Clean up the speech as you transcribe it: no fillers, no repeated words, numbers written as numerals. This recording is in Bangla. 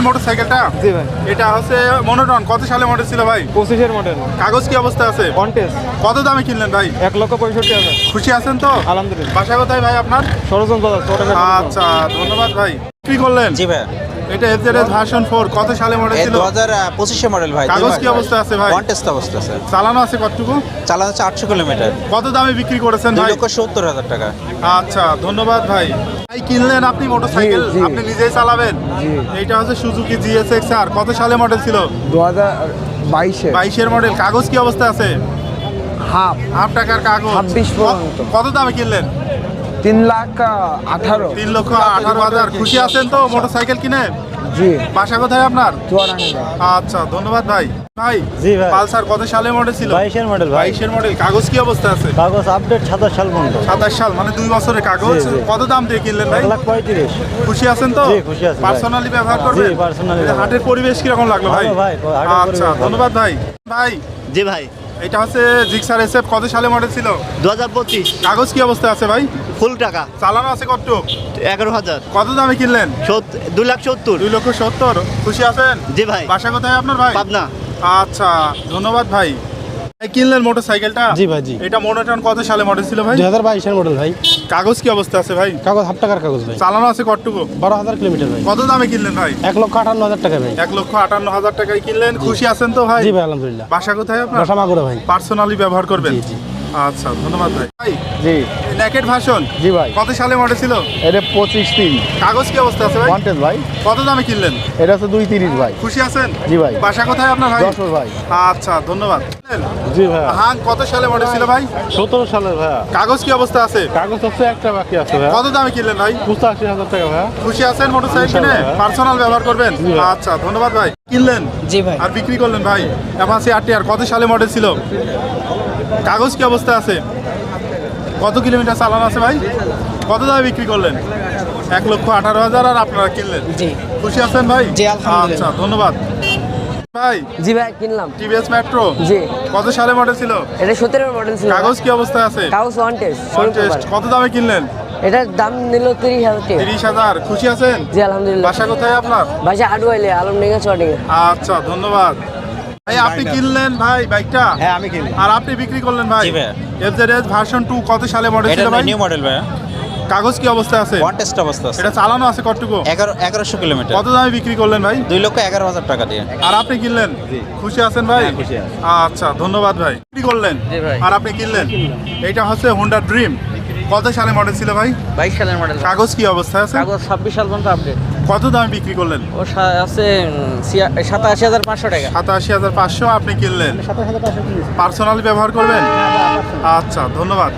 মোটরসাইকেলটা? জি ভাই। এটা হচ্ছে মনোটন, কত সালে মডেল ছিল ভাই? 25-এর মডেল, কাগজ কি অবস্থা আছে? কন্টেস্ট। কত দামে কিনলেন ভাই? 1,65,000। খুশি আছেন তো? আলহামদুলিল্লাহ। বাসা কোথায় ভাই আপনার? সরজন বাজার, চট্টগ্রাম। আচ্ছা, ধন্যবাদ ভাই। কি করলেন? জি ভাই, এটা এফজেডএস ভার্সন 4, কত সালে মডেল এই ছিল? 2025 মডেল ভাই। কাগজ কি অবস্থা আছে ভাই? কন্টেস্ট অবস্থা আছে, চালানো আছে কতটুকু? চালানো হচ্ছে 800 কিলোমিটার। কত দামে বিক্রি করেছেন ভাই? 2,70,000 টাকা। আচ্ছা, ধন্যবাদ ভাই। ভাই কিনলেন আপনি মোটরসাইকেল, জি, জি। আপনি নিজেই চালাবেন? জি। এইটা হচ্ছে সুজুকি GSX-R, কত সালে মডেল ছিল? 2022-এর 22-এর মডেল। কাগজ কি অবস্থা আছে? হাফ হাফ টাকার কাগজ। 26 পর্যন্ত। কত দামে কিনলেন? 3,18,000। 3,18,000। খুশি আছেন তো মোটরসাইকেল কিনে? জি। বাসা কোথায় আপনার? চুয়াডাঙ্গা। আচ্ছা, ধন্যবাদ ভাই। ভাই জি ভাই। পালসার কত সালে মডেল ছিল? 22-এর মডেল ভাই। 22-এর মডেল। কাগজ কি অবস্থা আছে? কাগজ আপডেট 27 সাল পর্যন্ত। 27 সাল, মানে 2 বছরের কাগজ। জি, জি। কত দাম দিয়ে কিনলেন ভাই? 1,35,000। খুশি আছেন তো? জি, খুশি আছি ভাই। পার্সোনালি ব্যবহার করবেন? জি, personally এই যে হাটের পরিবেশ কিরকম লাগলো ভাই? ভালো ভাই, হাটের আচ্ছা, পরিবেশ ভালো। ধন্যবাদ ভাই। ভাই জি ভাই, এটা হচ্ছে জিক্সার SF, কত সালে মডেল ছিল? 2025 কাগজ কি অবস্থা আছে ভাই? ফুল টাকা চালানো আছে কতটুক? 11,000, কত দামে কিনলেন? 2,70,000। 2,70,000। খুশি আছেন? জি ভাই, বাসা কোথায় আপনার ভাই? পাবনা। আচ্ছা, ধন্যবাদ ভাই। ভাই কিনলেন মোটরসাইকেলটা? জি ভাই, জি। এটা মনোটন কত সালে মডেল ছিল ভাই? 2022-এর মডেল ভাই। কাগজ কি অবস্থা আছে ভাই? কাগজ হাফ টাকার কাগজ ভাই। চালানো আছে কতটুকু? 12,000 কিলোমিটার ভাই। কত দামে কিনলেন ভাই? 1,58,000 টাকা ভাই। 1,58,000 টাকায় কিনলেন। খুশি আছেন তো ভাই? জি ভাই, আলহামদুলিল্লাহ। বাসা কোথায় আপনার? বাসা মাগুরা ভাই। পার্সোনালি ব্যবহার করবেন? জি, জি। আচ্ছা, ধন্যবাদ ভাই। ভাই জি। নেকেড ভার্সন জি ভাই। কত সালে মডেল ছিল? এটা 25-3 কাগজ কি অবস্থা আছে ভাই? কন্টেস্ট ভাই। কত দামে কিনলেন? এটা হচ্ছে 2,30 ভাই। খুশি আছেন? জি ভাই। বাসা কোথায় আপনার ভাই? যশোর ভাই। আচ্ছা, ধন্যবাদ। জি ভাই। হাং কত সালে মডেল ছিল ভাই? 17 সালের ভাইয়া। কাগজ কি অবস্থা আছে? কাগজ হচ্ছে একটা বাকি আছে ভাইয়া। কত দামে কিনলেন ভাই? 85,000 টাকা ভাইয়া। খুশি আছেন মোটরসাইকেল কিনে? ইনশাআল্লাহ। পার্সোনাল ব্যবহার করবেন? জি ভাই। আচ্ছা, ধন্যবাদ ভাই। কিনলেন জি ভাই। আর বিক্রি করলেন ভাই? অ্যাভান্সি RTR কত সালে মডেল ছিল? কাগজ কি অবস্থা আছে? কত কিলোমিটার চালানো আছে ভাই? কত দামে বিক্রি করলেন? 1,18,000। আর আপনারা কিনলেন? জি। খুশি আছেন ভাই? জি, আলহামদুলিল্লাহ। আচ্ছা, ধন্যবাদ ভাই। জি ভাই, কিনলাম। টিভিএস মেট্রো জি। কত সালে মডেল ছিল? এটা 17-এর মডেল ছিল। কাগজ কি অবস্থায় আছে? কাগজ ওয়ান টেস্ট। কন্টেস্ট। কত দামে কিনলেন? এটার দাম নিল 30,000 টাকা। 30,000। খুশি আছেন? জি, আলহামদুলিল্লাহ। বাসা কোথায় আপনার? বাসা আডওয়াইলে, আলমডাঙ্গা, চুয়াডাঙ্গা। আচ্ছা, ধন্যবাদ ভাই। আপনি কিনলেন ভাই বাইকটা? হ্যাঁ, আমি কিনি। আর আপনি বিক্রি করলেন ভাই? জি ভাই। এফজেডএস ভার্সন 2 কত সালে মডেল এটা ছিল ভাই? নিউ মডেল ভাই, কাগজ কি অবস্থা আছে? কন্টেস্ট অবস্থা আছে। এটা চালানো আছে কতটুকু? 1100 কিলোমিটার। কত দামে বিক্রি করলেন ভাই? 2,11,000 টাকা দিয়ে। আর আপনি কিনলেন? খুশি আছেন ভাই? হ্যাঁ, খুশি আছি। আচ্ছা, ধন্যবাদ ভাই। বিক্রি করলেন? জি ভাই। আর আপনি কিনলেন? এটা হচ্ছে হোন্ডা ড্রিম, কত সালে মডেল ছিল ভাই? 22 সালের মডেল। কাগজ কি অবস্থা আছে? কাগজ 26 সাল পর্যন্ত আপডেট। কত দামে বিক্রি করলেন? ও আছে 87,500 টাকা। 87,500। আপনি কিনলেন? পার্সোনালি ব্যবহার করবেন? আচ্ছা, ধন্যবাদ।